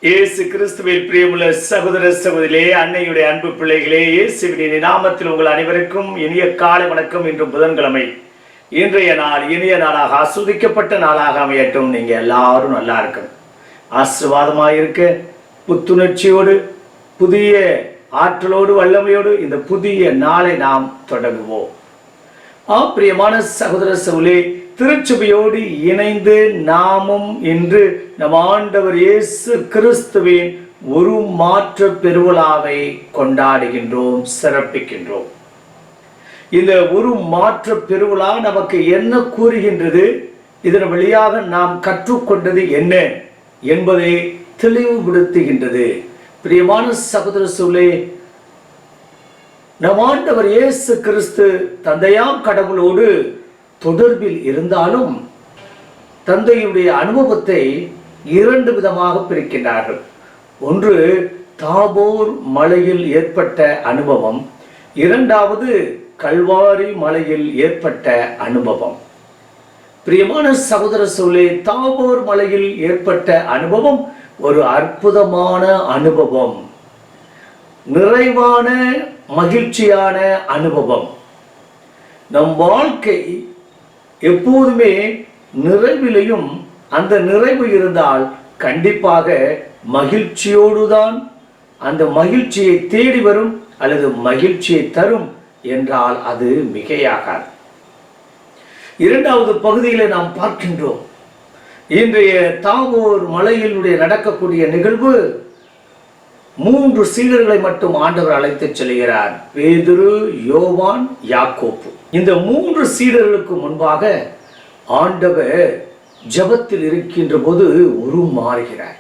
இயேசு கிறிஸ்துவில் பிரியமுள்ள சகோதர சகோதரிகளே, அன்னையுடைய அன்பு பிள்ளைகளே, இயேசுவின் நாமத்தில் உங்கள் அனைவருக்கும் இனிய காலை வணக்கம். இன்று புதன்கிழமை. இன்றைய நாள் இனிய நாளாக ஆஸ்வதிக்கப்பட்ட நாளாக அமையட்டும். நீங்க எல்லாரும் நல்லா இருக்கணும், ஆசீர்வாதமாக இருக்க, புத்துணர்ச்சியோடு புதிய ஆற்றலோடு வல்லமையோடு இந்த புதிய நாளை நாம் தொடங்குவோம். பிரியமான சகோதர சகோதரிகளே, திருச்சபையோடு இணைந்து நாமும் இன்று நம் ஆண்டவர் இயேசு கிறிஸ்துவின் ஒரு மாற்ற பெருவிழாவை கொண்டாடுகின்றோம், சிறப்பிக்கின்றோம். இந்த ஒரு மாற்ற பெருவிழா நமக்கு என்ன கூறுகின்றது, இதன் வழியாக நாம் கற்றுக்கொண்டது என்ன என்பதை தெளிவுபடுத்துகின்றது. பிரியமான சகோதர சகோதரிகளே, நம் ஆண்டவர் இயேசு கிறிஸ்து தந்தையாம் கடவுளோடு தொடர்பில் இருந்தாலும் தந்தையுடைய அனுபவத்தை இரண்டு விதமாக பிரிக்கின்றார்கள். ஒன்று தாபோர் மலையில் ஏற்பட்ட அனுபவம், இரண்டாவது கல்வாரி மலையில் ஏற்பட்ட அனுபவம். பிரியமான சகோதர சகோதரிகளே, தாபோர் மலையில் ஏற்பட்ட அனுபவம் ஒரு அற்புதமான அனுபவம், நிறைவான மகிழ்ச்சியான அனுபவம். நம் வாழ்க்கை எப்போதுமே நிறைவிலையும் அந்த நிறைவு இருந்தால் கண்டிப்பாக மகிழ்ச்சியோடுதான் அந்த மகிழ்ச்சியை தேடி வரும் அல்லது மகிழ்ச்சியை தரும் என்றால் அது மிகையாகாது. இரண்டாவது பகுதியில நாம் பார்க்கின்றோம், இன்றைய தாபோர் மலையினுடைய நடக்கக்கூடிய நிகழ்வு 3 சீடர்களை மட்டும் ஆண்டவர் அழைத்து செல்கிறார். பேதுரு, யோவான், யாக்கோப்பு. இந்த 3 சீடர்களுக்கு முன்பாக ஆண்டவர் ஜெபத்தில் இருக்கின்ற போது உருமாறுகிறார்.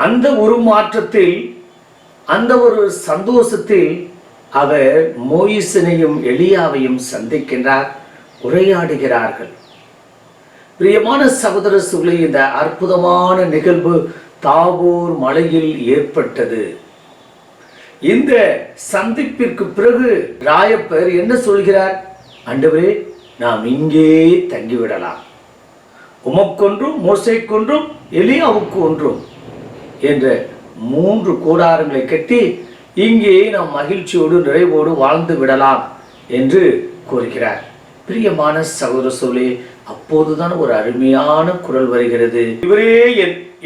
அந்த உருமாற்றத்தில், அந்த ஒரு சந்தோஷத்தில் அவர் மோயிசனையும் எலியாவையும் சந்திக்கின்றார், உரையாடுகிறார்கள். பிரியமான சகோதர சகோதரிகளே, இந்த அற்புதமான நிகழ்வு தாபோர் மலையில் ஏற்பட்டது. இந்த சந்திப்பிற்கு பிறகு ராயப்பர் என்ன சொல்கிறார்? ஆண்டவரே, நாம் இங்கே தங்கிவிடலாம், உமக்கொன்றும் மோசேக்கொன்றும் எலியாவுக்கு ஒன்றும் என்ற 3 கூடாரங்களை கட்டி இங்கே நாம் மகிழ்ச்சியோடு நிறைவோடு வாழ்ந்து விடலாம் என்று கூறுகிறார். பிரியமான சகோதர சகோதரிகளே, அப்போதுதான் ஒரு அருமையான குரல் வருகிறது.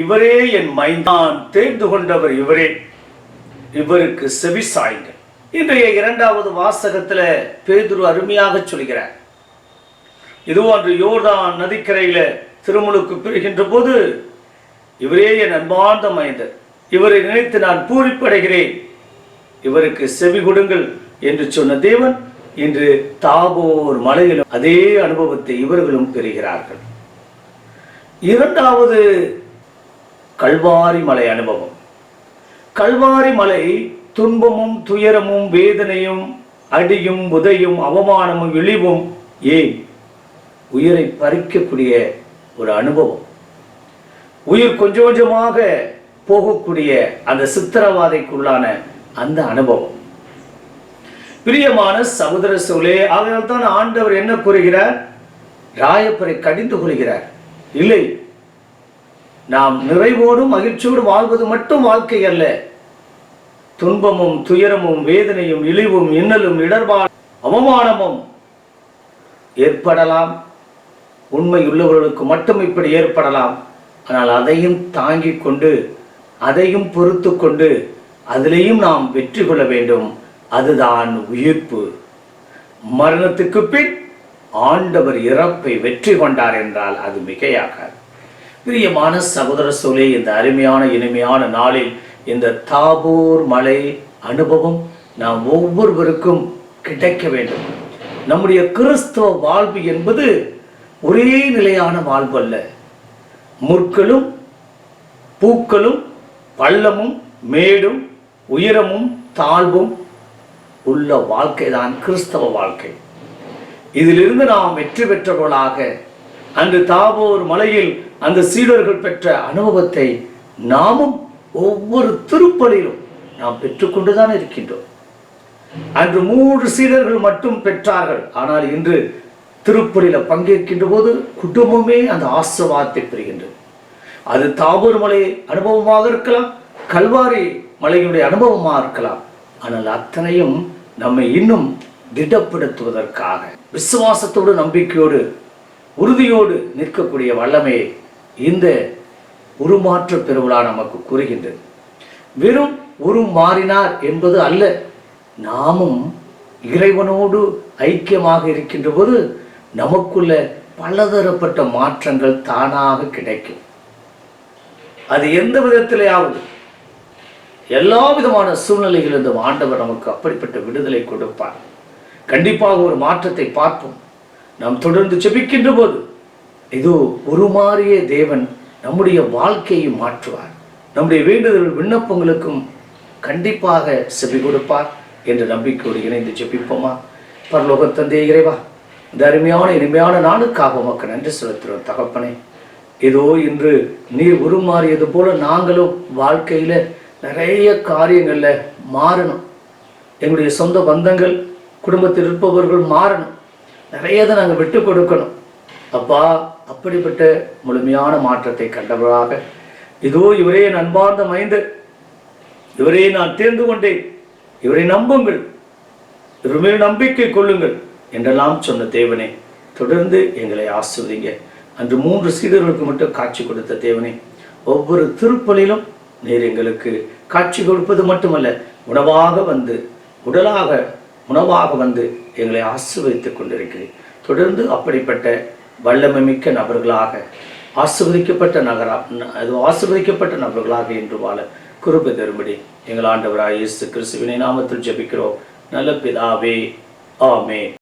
இவரே என் மைந்தான், தேர்ந்து கொண்டவர் இவரே, இவருக்கு செவி சாய்ங்கள். இன்றைய 2வது வாசகத்துல பேதுரு அருமையாக சொல்கிறார். இது ஒன்று யோர்தான் நதிக்கரையில திருமுழுக்கு பெறுகின்ற போது, இவரே என் அன்பார்ந்த மைந்தர், இவரை நினைத்து நான் பூரிப்படைகிறேன், இவருக்கு செவி கொடுங்கள் என்று சொன்ன தேவன் இன்று தாபோர் மலையிலும் அதே அனுபவத்தை இவர்களும் பெறுகிறார்கள். 2வது கல்வாரி மலை அனுபவம். கல்வாரி மலை துன்பமும் துயரமும் வேதனையும் அடியும் உதையும் அவமானமும் இழிவும், ஏன் உயிரை பறிக்கக்கூடிய ஒரு அனுபவம், உயிர் கொஞ்சம் கொஞ்சமாக போகக்கூடிய அந்த சித்திரவாதைக்குள்ளான அந்த அனுபவம். பிரியமான சகோதர சகோதரிகளே, அதனால் தான் ஆண்டவர் என்ன கூறுகிறார்? ராயப்பரை கடிந்து கொள்கிறார். இல்லை, நாம் நிறைவோடும் மகிழ்ச்சியோடு வாழ்வது மட்டும் வாழ்க்கை அல்ல. துன்பமும் துயரமும் வேதனையும் இழிவும் இன்னலும் இடர்பாடும் அவமானமும் ஏற்படலாம். உண்மை உள்ளவர்களுக்கு மட்டும் இப்படி ஏற்படலாம். ஆனால் அதையும் தாங்கிக் கொண்டு, அதையும் பொறுத்து கொண்டு, அதிலேயும் நாம் வெற்றி கொள்ள வேண்டும். அதுதான் உயிர்ப்பு. மரணத்துக்கு பின் ஆண்டவர் இறப்பை வெற்றி கொண்டார் என்றால் அது மிகையாகாது. பிரியமான சகோதர சகோதரிகளே, இந்த அருமையான இனிமையான நாளில் இந்த தாபோர் மலை அனுபவம் நாம் ஒவ்வொருவருக்கும் கிடைக்க வேண்டும். நம்முடைய கிறிஸ்தவ வாழ்வு என்பது ஒரே நிலையான வாழ்வு அல்ல. முற்களும் பூக்களும் பள்ளமும் மேடும் உயரமும் தாழ்வும் உள்ள வாழ்க்கைதான் கிறிஸ்தவ வாழ்க்கை. இதிலிருந்து நாம் வெற்றி பெற்றவர்களாக அன்று தாபோர் மலையில் அந்த சீடர்கள் பெற்ற அனுபவத்தை நாமும் ஒவ்வொரு திருப்பலிலும் நாம் பெற்றுக்கொண்டுதான் இருக்கின்றோம். அன்று 3 சீடர்கள் மட்டும் பெற்றார்கள். ஆனால் இன்று திருப்பலியில பங்கேற்கின்ற போது குடும்பமே அந்த ஆசீர்வாதத்தை பெறுகின்றது. அது தாபோர் மலை அனுபவமாக இருக்கலாம், கல்வாரி மலையினுடைய அனுபவமாக இருக்கலாம். ஆனால் அத்தனையும் நம்மை இன்னும் திடப்படுத்துவதற்காக, விசுவாசத்தோடு நம்பிக்கையோடு உறுதியோடு நிற்கக்கூடிய வல்லமையை இந்த உருமாற்ற பெருவிழா நமக்கு கூறுகின்றது. வெறும் உருமாறினார் என்பது அல்ல, நாமும் இறைவனோடு ஐக்கியமாக இருக்கின்ற போது நமக்குள்ள பலதரப்பட்ட மாற்றங்கள் தானாக கிடைக்கும். அது எந்த விதத்திலேயாவது, எல்லா விதமான சூழ்நிலைகளிலிருந்தும் ஆண்டவர் நமக்கு அப்படிப்பட்ட விடுதலை கொடுப்பார். கண்டிப்பாக ஒரு மாற்றத்தை பார்ப்போம். நாம் தொடர்ந்து ஜெபிக்கின்ற போது இதோ உருமாறிய தேவன் நம்முடைய வாழ்க்கையை மாற்றுவார். நம்முடைய வேண்டுதல் விண்ணப்பங்களுக்கும் கண்டிப்பாக செவி கொடுப்பார் என்ற நம்பிக்கையோடு இணைந்து ஜெபிப்போமா? பரலோக தந்தை இறைவா, இந்த அருமையான இனிமையான நாளுக்காக உமக்கு நன்றி செலுத்துகிறோம் தகப்பனே. ஏதோ இன்று நீர் உருமாறியது போல நாங்களும் வாழ்க்கையில நிறைய காரியங்கள்ல மாறணும். எங்களுடைய சொந்த பந்தங்கள், குடும்பத்தில் இருப்பவர்கள் மாறணும். நிறையதை நாங்கள் விட்டு கொடுக்கணும் அப்பா. அப்படிப்பட்ட முழுமையான மாற்றத்தை கண்டவராக இதோ இவரே என் அன்பார்ந்த மைந்தர், இவரே நான் தேர்ந்து கொண்டேன், இவரை நம்புங்கள், இவர் மேல் நம்பிக்கை கொள்ளுங்கள் என்றெல்லாம் சொன்ன தேவனே, தொடர்ந்து எங்களை ஆசீர்வதிங்க. அன்று 3 சீடர்களுக்கு மட்டும் காட்சி கொடுத்த தேவனே, ஒவ்வொரு திருப்பலிலும் நீர் எங்களுக்கு காட்சி கொடுப்பது மட்டுமல்ல, உணவாக வந்து உணவாக வந்து எங்களை ஆசீர்வதித்துக் கொண்டிருக்கிறேன். தொடர்ந்து அப்படிப்பட்ட வல்லமை மிக்க நபர்களாக, ஆசீர்வதிக்கப்பட்ட நபர்களாக என்று வாழ கிருபை தரும்படி எங்கள் ஆண்டவராகிய இயேசு கிறிஸ்துவின் நாமத்தில் ஜெபிக்கிறோம் நல்ல பிதாவே, ஆமென்.